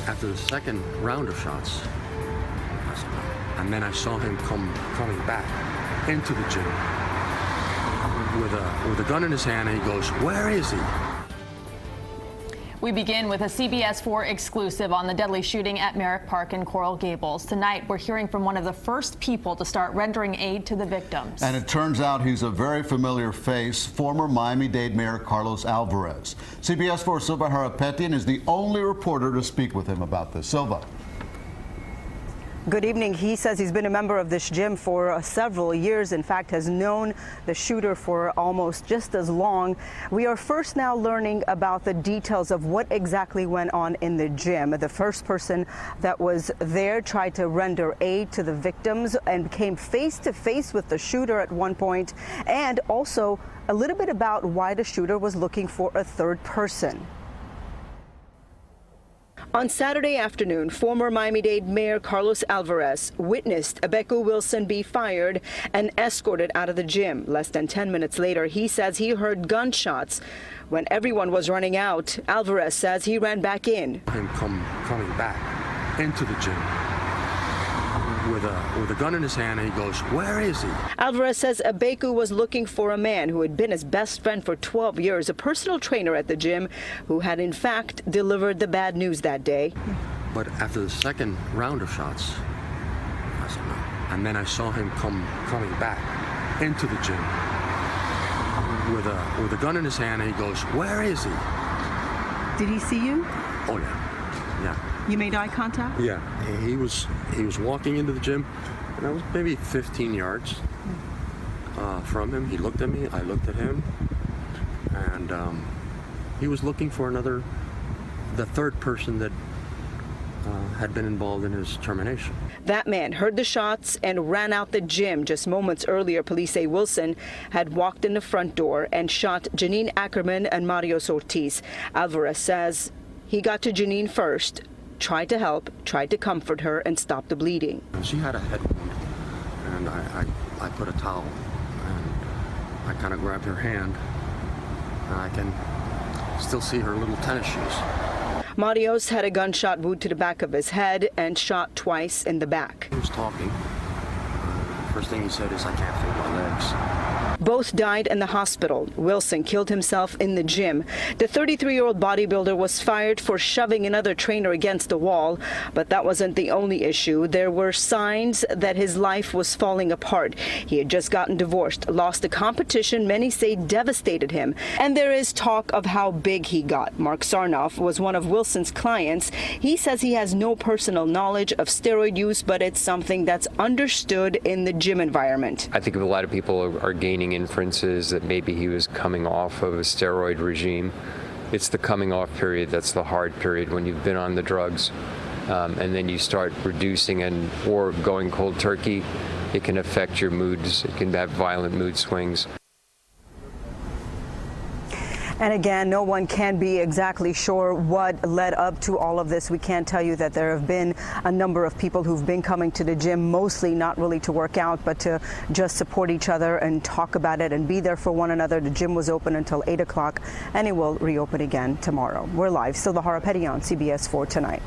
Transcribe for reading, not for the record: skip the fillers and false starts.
after the second round of shots, and then I saw him coming back into the gym with a gun in his hand, and he goes, "Where is he?" We begin with a CBS 4 exclusive on the deadly shooting at Merrick Park in Coral Gables. Tonight, we're hearing from one of the first people to start rendering aid to the victims. And it turns out he's a very familiar face, former Miami-Dade Mayor Carlos Alvarez. CBS 4 Silva Harapetian is the only reporter to speak with him about this. Silva. Good evening. He says he's been a member of this gym for several years. In fact, has known the shooter for almost just as long. We are first now learning about the details of what exactly went on in the gym. The first person that was there tried to render aid to the victims and came face to face with the shooter at one point, and also a little bit about why the shooter was looking for a third person. On Saturday afternoon, former Miami-Dade Mayor Carlos Alvarez witnessed Abeku Wilson be fired and escorted out of the gym. Less than 10 minutes later, he says he heard gunshots. When everyone was running out, Alvarez says he ran back in. Him coming back into the gym with a gun in his hand, and he goes, "Where is he?" Alvarez says Abeku was looking for a man who had been his best friend for 12 years, a personal trainer at the gym, who had in fact delivered the bad news that day. But after the second round of shots, and then I saw him coming back into the gym with a gun in his hand, and he goes, "Where is he?" Did he see you? Oh yeah, yeah. You made eye contact? Yeah, he was walking into the gym, and I was maybe 15 yards from him. He looked at me, I looked at him, and he was looking for the third person that had been involved in his termination. That man heard the shots and ran out the gym. Just moments earlier, police say Wilson had walked in the front door and shot Janine Ackerman and Mario Ortiz. Alvarez says he got to Janine first, tried to help, tried to comfort her, and stop the bleeding. She had a head wound, and I put a towel, and I kind of grabbed her hand, and I can still see her little tennis shoes. Mario's had a gunshot wound to the back of his head and shot twice in the back. He was talking. First thing he said is, "I can't feel my legs." Both died in the hospital. Wilson killed himself in the gym. The 33-year-old bodybuilder was fired for shoving another trainer against the wall, but that wasn't the only issue. There were signs that his life was falling apart. He had just gotten divorced, lost a competition many say devastated him, and there is talk of how big he got. Mark Sarnoff was one of Wilson's clients. He says he has no personal knowledge of steroid use, but it's something that's understood in the gym environment. I think a lot of people are gaining inferences that maybe he was coming off of a steroid regime. It's the coming off period that's the hard period, when you've been on the drugs and then you start reducing or going cold turkey. It can affect your moods. It can have violent mood swings. And again, no one can be exactly sure what led up to all of this. We can tell you that there have been a number of people who've been coming to the gym, mostly not really to work out, but to just support each other and talk about it and be there for one another. The gym was open until 8 o'clock, and it will reopen again tomorrow. We're live. Silva Harapetian, CBS 4 Tonight.